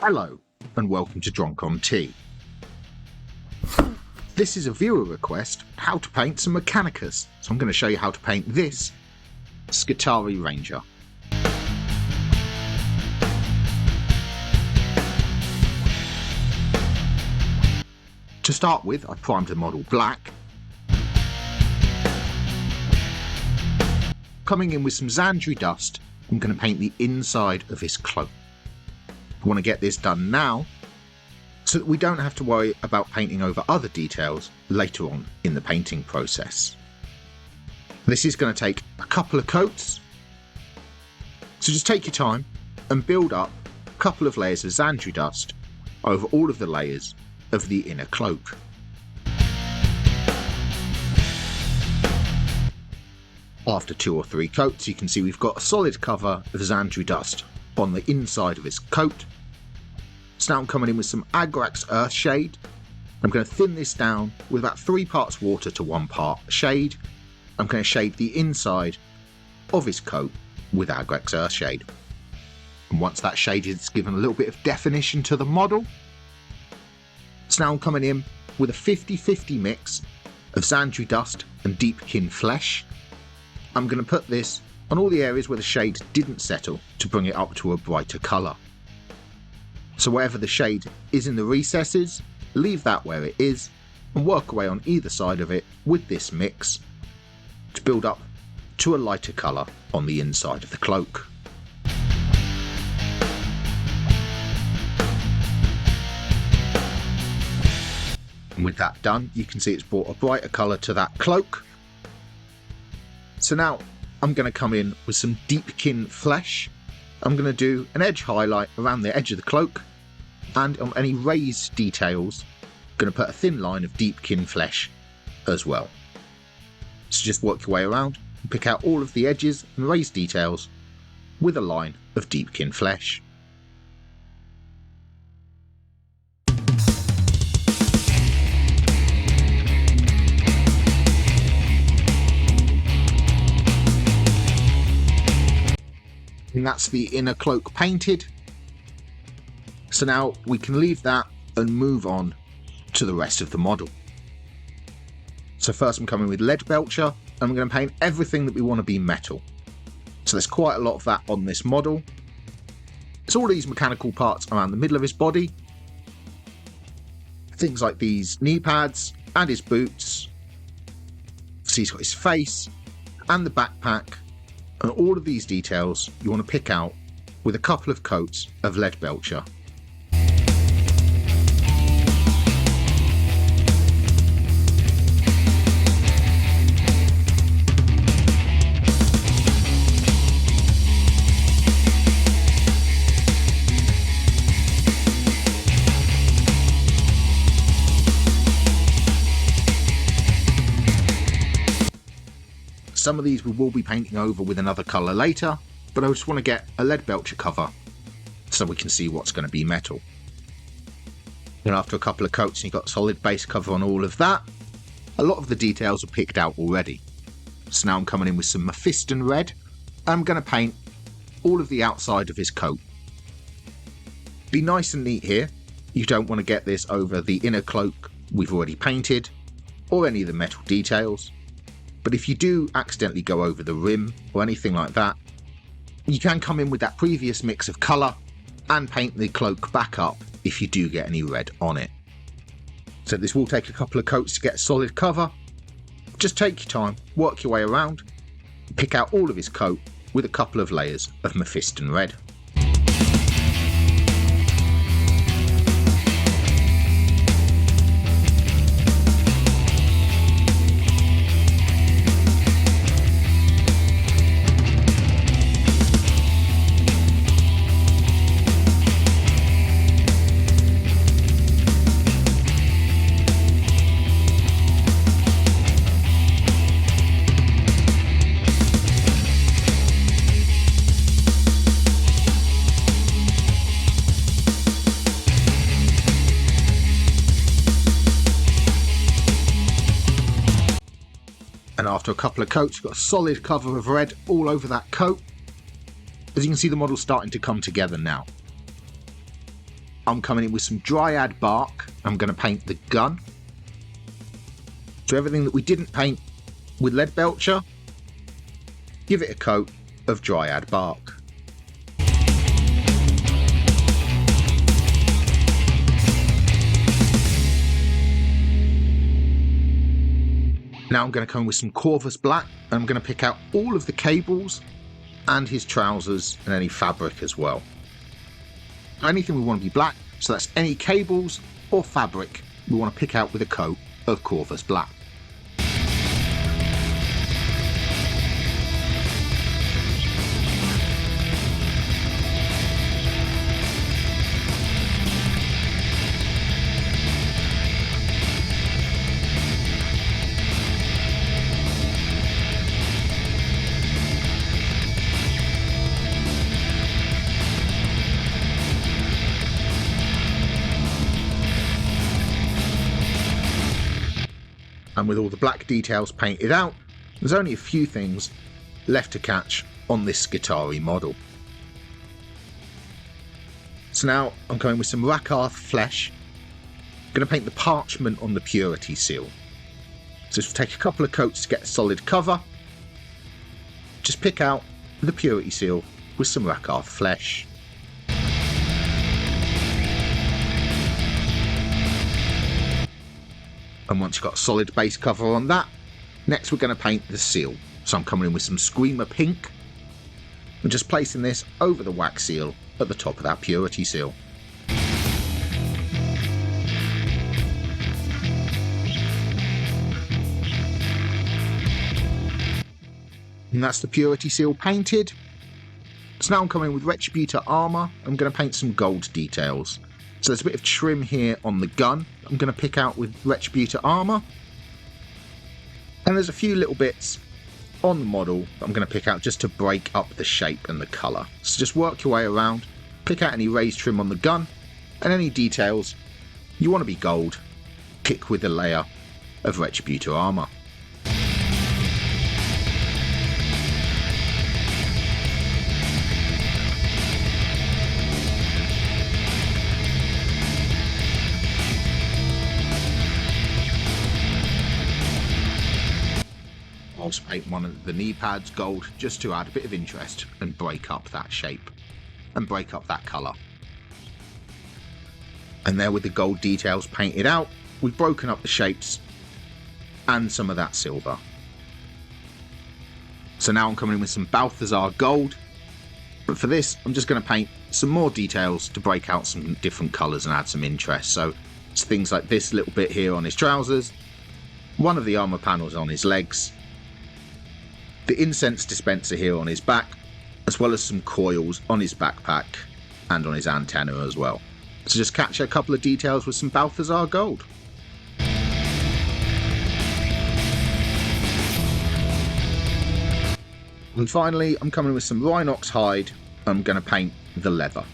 Hello and welcome to Drunk on Tea. This is a viewer request, how to paint some Mechanicus, so I'm going to show you how to paint this Skitarii Ranger. To start with, I primed the model black, coming in with some Xandri dust. I'm going to paint the inside of his cloak. I want to get this done now so that we don't have to worry about painting over other details later on in the painting process. This is going to take a couple of coats, so just take your time and build up a couple of layers of Xandri dust over all of the layers of the inner cloak. After 2 or 3 coats, you can see we've got a solid cover of Xandri dust on the inside of his coat. So now I'm coming in with some Agrax Earthshade. I'm going to thin this down with about 3 parts water to 1 part shade. I'm going to shade the inside of his coat with Agrax Earthshade. And once that shade is given a little bit of definition to the model, so now I'm coming in with a 50-50 mix of Xandri dust and Deepkin flesh. I'm going to put this on all the areas where the shade didn't settle to bring it up to a brighter colour. So wherever the shade is in the recesses, leave that where it is and work away on either side of it with this mix to build up to a lighter colour on the inside of the cloak. And with that done, you can see it's brought a brighter colour to that cloak. So now I'm going to come in with some Deepkin flesh. I'm going to do an edge highlight around the edge of the cloak, and on any raised details, I'm going to put a thin line of Deepkin flesh as well. So just work your way around and pick out all of the edges and raised details with a line of Deepkin flesh. And that's the inner cloak painted. So now we can leave that and move on to the rest of the model. So first I'm coming with lead belcher, and I'm going to paint everything that we want to be metal. So there's quite a lot of that on this model. It's all these mechanical parts around the middle of his body. Things like these knee pads and his boots. So he's got his face and the backpack. And all of these details you want to pick out with a couple of coats of lead belcher. Some of these we will be painting over with another colour later, but I just want to get a lead belcher cover so we can see what's going to be metal. And after a couple of coats, you've got solid base cover on all of that. A lot of the details are picked out already. So now I'm coming in with some Mephiston red. I'm going to paint all of the outside of his coat. Be nice and neat here. You don't want to get this over the inner cloak we've already painted, or any of the metal details. But if you do accidentally go over the rim or anything like that, you can come in with that previous mix of colour and paint the cloak back up if you do get any red on it. So this will take a couple of coats to get a solid cover. Just take your time, work your way around, pick out all of his coat with a couple of layers of Mephiston red. And after a couple of coats, you've got a solid cover of red all over that coat. As you can see, the model's starting to come together now. I'm coming in with some Dryad bark. I'm going to paint the gun. So everything that we didn't paint with Leadbelcher, give it a coat of Dryad bark. Now I'm going to come in with some Corvus black, and I'm going to pick out all of the cables and his trousers and any fabric as well. Anything we want to be black, so that's any cables or fabric we want to pick out with a coat of Corvus black. And with all the black details painted out, there's only a few things left to catch on this Skitarii model. So now I'm going with some Rakarth flesh. I'm going to paint the parchment on the purity seal. So just take a couple of coats to get a solid cover. Just pick out the purity seal with some Rakarth flesh. And once you've got a solid base cover on that, next we're going to paint the seal. So I'm coming in with some Screamer Pink and just placing this over the wax seal at the top of that purity seal. And that's the purity seal painted. So now I'm coming with Retributor armour. I'm going to paint some gold details. So there's a bit of trim here on the gun I'm going to pick out with Retributor armour. And there's a few little bits on the model that I'm going to pick out just to break up the shape and the colour. So just work your way around, pick out any raised trim on the gun, and any details you want to be gold, kick with a layer of Retributor armour. I'll paint one of the knee pads gold just to add a bit of interest and break up that shape and break up that colour. And there with the gold details painted out, we've broken up the shapes and some of that silver. So now I'm coming in with some Balthazar gold, but for this I'm just going to paint some more details to break out some different colours and add some interest. So it's things like this little bit here on his trousers, one of the armour panels on his legs, the incense dispenser here on his back, as well as some coils on his backpack and on his antenna as well. So just catch a couple of details with some Balthazar gold. And finally, I'm coming with some Rhinox hide. I'm going to paint the leather.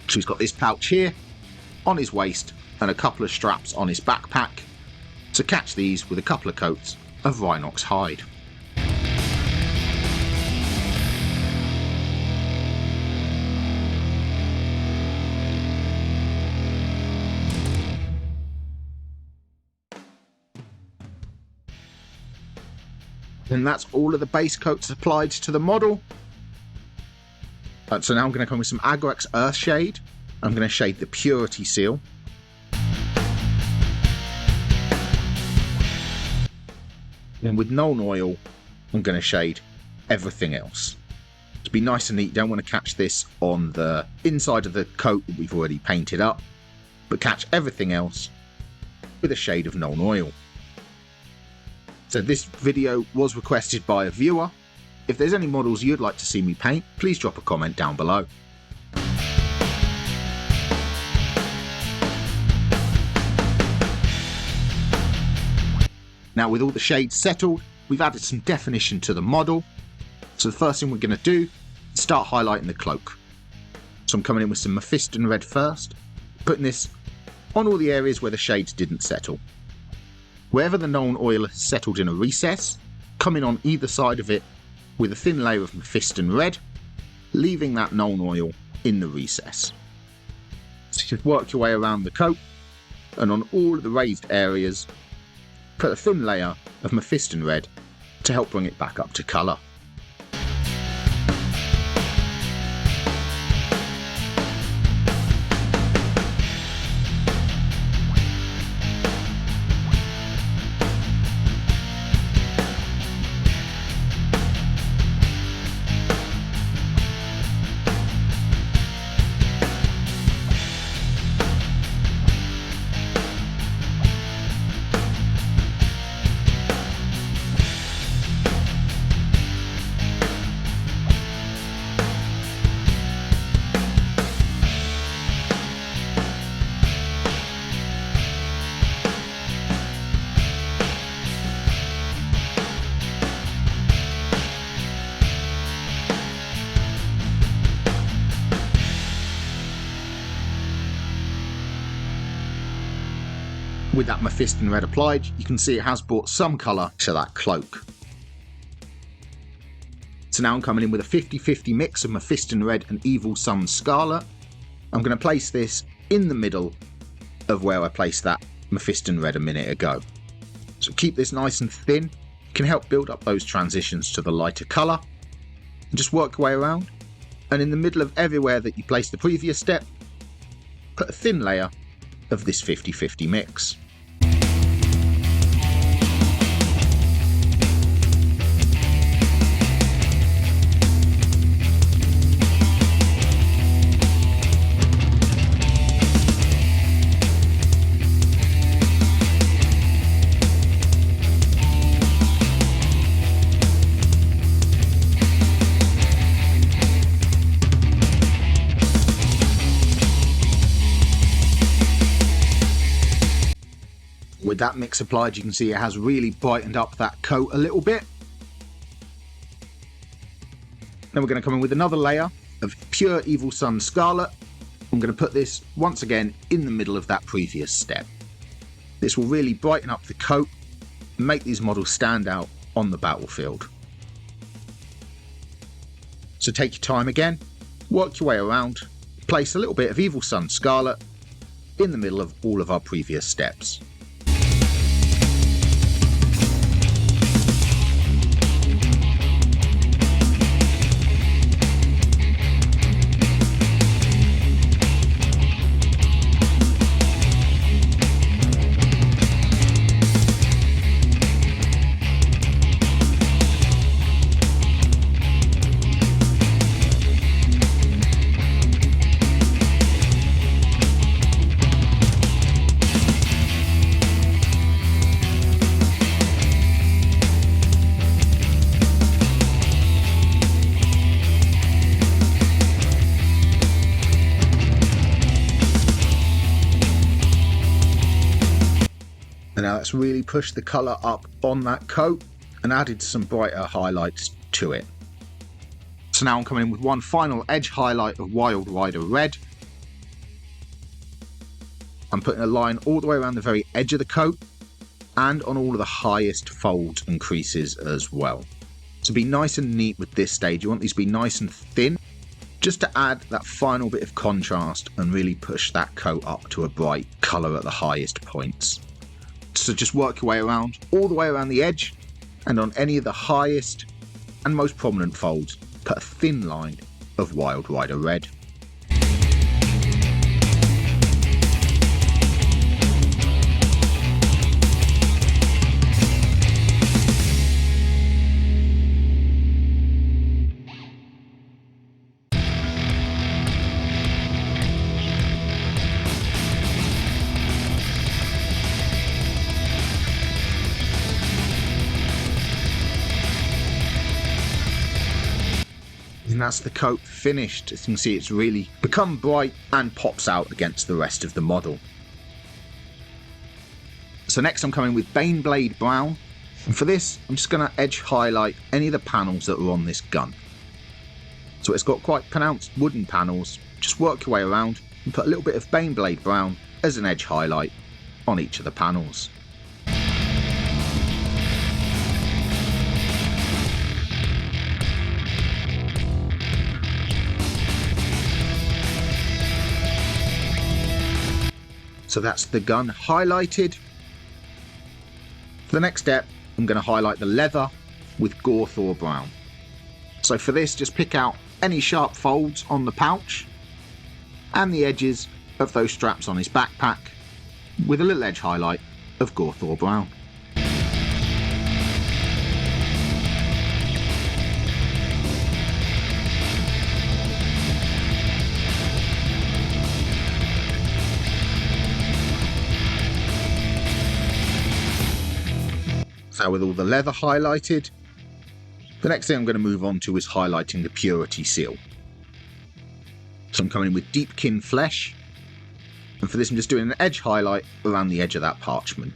So he's got this pouch here on his waist and a couple of straps on his backpack. So catch these with a couple of coats of Rhinox hide. And that's all of the base coats applied to the model. So now I'm going to come with some Agrax Earthshade. I'm going to shade the purity seal. And with Nuln Oil, I'm going to shade everything else. To be nice and neat, don't want to catch this on the inside of the coat that we've already painted up, but catch everything else with a shade of Nuln Oil. So this video was requested by a viewer. If there's any models you'd like to see me paint, please drop a comment down below. Now with all the shades settled, we've added some definition to the model. So the first thing we're going to do is start highlighting the cloak. So I'm coming in with some Mephiston red first, putting this on all the areas where the shades didn't settle. Wherever the Nuln Oil has settled in a recess, coming on either side of it with a thin layer of Mephiston red, leaving that Nuln Oil in the recess. So So just work your way around the coat, and on all of the raised areas, put a thin layer of Mephiston red to help bring it back up to colour. With that Mephiston red applied, you can see it has brought some colour to that cloak. So now I'm coming in with a 50-50 mix of Mephiston red and Evil Sunz Scarlet. I'm going to place this in the middle of where I placed that Mephiston red a minute ago. So keep this nice and thin, it can help build up those transitions to the lighter colour. And just work your way around, and in the middle of everywhere that you placed the previous step, put a thin layer of this 50-50 mix. With that mix applied, you can see it has really brightened up that coat a little bit. Then we're going to come in with another layer of pure Evil Sunz Scarlet. I'm going to put this once again in the middle of that previous step. This will really brighten up the coat and make these models stand out on the battlefield. So take your time again, work your way around, place a little bit of Evil Sunz Scarlet in the middle of all of our previous steps. And now that's really pushed the colour up on that coat and added some brighter highlights to it. So now I'm coming in with one final edge highlight of Wild Rider Red. I'm putting a line all the way around the very edge of the coat and on all of the highest folds and creases as well. So be nice and neat with this stage. You want these to be nice and thin, just to add that final bit of contrast and really push that coat up to a bright colour at the highest points. So just work your way around, all the way around the edge, and on any of the highest and most prominent folds, put a thin line of Wild Rider Red. And that's the coat finished. As you can see, it's really become bright and pops out against the rest of the model. So next I'm coming with Baneblade Brown, and for this I'm just going to edge highlight any of the panels that are on this gun. So it's got quite pronounced wooden panels. Just work your way around and put a little bit of Baneblade Brown as an edge highlight on each of the panels. So that's the gun highlighted. For the next step, I'm going to highlight the leather with Gorthor Brown. So for this, just pick out any sharp folds on the pouch and the edges of those straps on his backpack with a little edge highlight of Gorthor Brown. So with all the leather highlighted, the next thing I'm going to move on to is highlighting the purity seal. So I'm coming in with Deepkin Flesh, and for this I'm just doing an edge highlight around the edge of that parchment.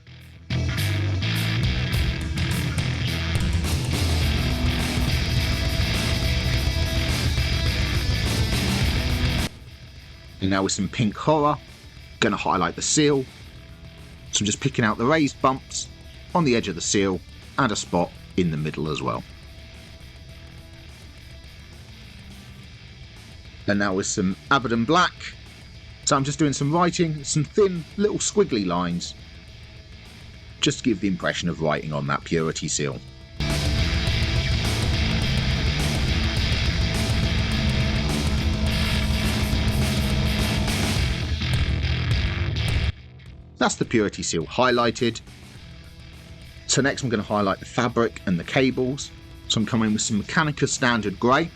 And now with some Pink Horror, going to highlight the seal. So I'm just picking out the raised bumps on the edge of the seal and a spot in the middle as well. And now with some Abaddon Black, so I'm just doing some writing, some thin little squiggly lines, just to give the impression of writing on that purity seal. That's the purity seal highlighted. So next I'm going to highlight the fabric and the cables. So I'm coming in with some Mechanicus Standard Grey.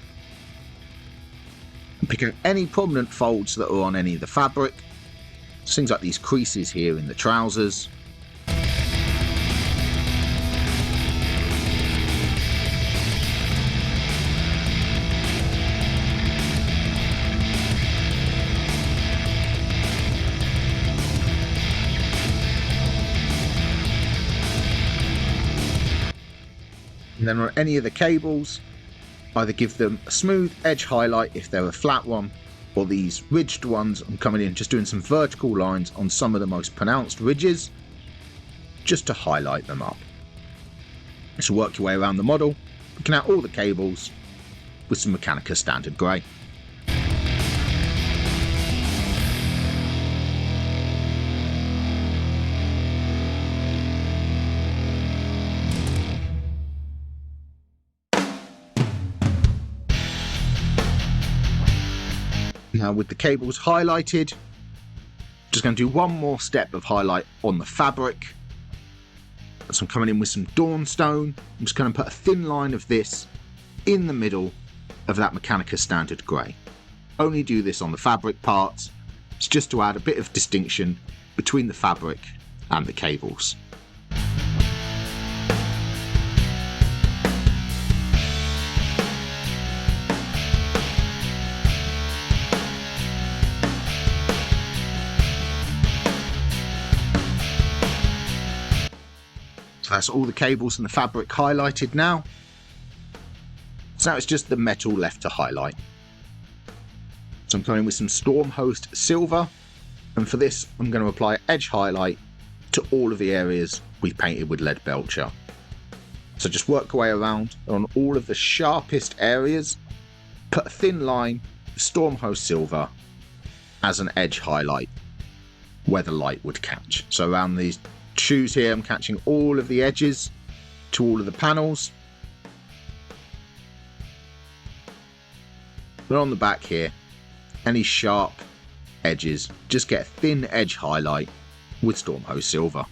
And pick out any prominent folds that are on any of the fabric. So things like these creases here in the trousers. And then on any of the cables, either give them a smooth edge highlight if they're a flat one, or these ridged ones. I'm coming in just doing some vertical lines on some of the most pronounced ridges, just to highlight them up. So work your way around the model, picking out all the cables with some Mechanicus Standard Grey. Now with the cables highlighted, just going to do one more step of highlight on the fabric. So I'm coming in with some Dawnstone. I'm just going to put a thin line of this in the middle of that Mechanicus Standard Grey. Only do this on the fabric parts. It's just to add a bit of distinction between the fabric and the cables. So that's all the cables and the fabric highlighted now. So now it's just the metal left to highlight. So I'm coming with some Stormhost Silver, and for this I'm going to apply edge highlight to all of the areas we've painted with Lead Belcher. So just work your way around on all of the sharpest areas, put a thin line of Stormhost Silver as an edge highlight where the light would catch. So around these shoes here, I'm catching all of the edges to all of the panels. But on the back here, any sharp edges, just get a thin edge highlight with Stormhost Silver.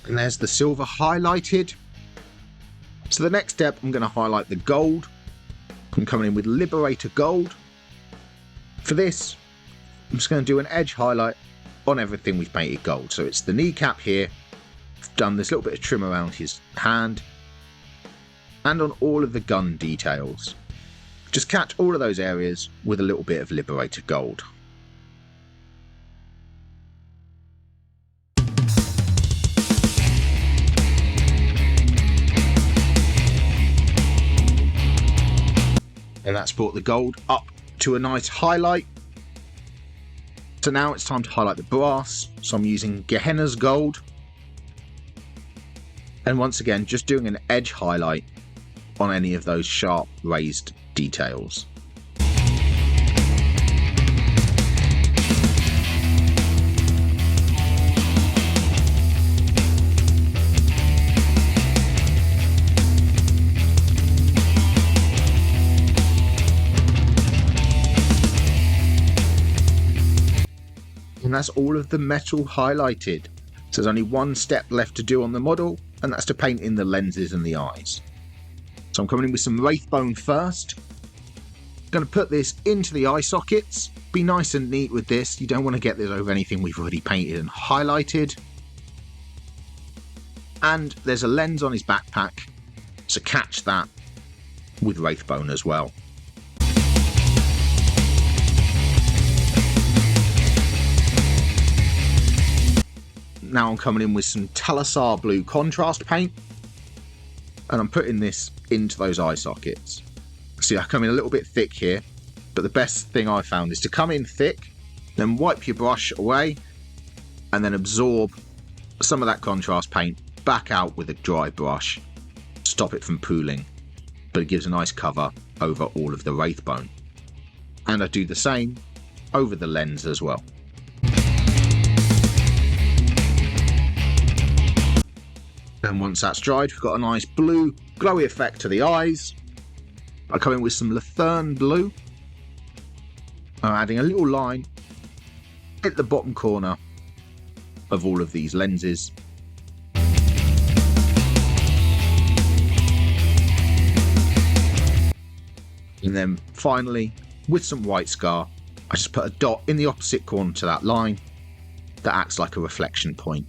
And there's the silver highlighted. So the next step, I'm going to highlight the gold. I'm coming in with Liberator Gold. For this, I'm just going to do an edge highlight on everything we've painted gold. So it's the kneecap here. I've done this little bit of trim around his hand. And on all of the gun details. Just catch all of those areas with a little bit of Liberator Gold. And that's brought the gold up to a nice highlight. So now it's time to highlight the brass. So I'm using Gehenna's gold. And once again, just doing an edge highlight on any of those sharp raised details. And that's all of the metal highlighted. So there's only one step left to do on the model, and that's to paint in the lenses and the eyes. So I'm coming in with some Wraithbone first. I'm going to put this into the eye sockets. Be nice and neat with this. You don't want to get this over anything we've already painted and highlighted. And there's a lens on his backpack, so catch that with Wraithbone as well. Now I'm coming in with some Talosar blue contrast paint, and I'm putting this into those eye sockets. See, I come in a little bit thick here, but the best thing I found is to come in thick, then wipe your brush away, and then absorb some of that contrast paint back out with a dry brush. Stop it from pooling, but it gives a nice cover over all of the Wraithbone. And I do the same over the lens as well. And once that's dried, we've got a nice blue glowy effect to the eyes. I come in with some Lethern blue. I'm adding a little line at the bottom corner of all of these lenses. And then finally, with some white scar, I just put a dot in the opposite corner to that line that acts like a reflection point.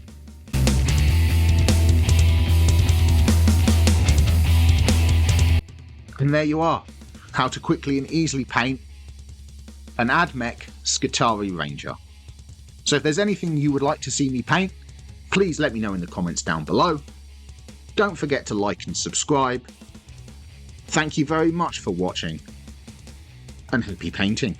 And there you are, how to quickly and easily paint an Ad-Mech Skitarii Ranger. So if there's anything you would like to see me paint, please let me know in the comments down below. Don't forget to like and subscribe. Thank you very much for watching, and happy painting.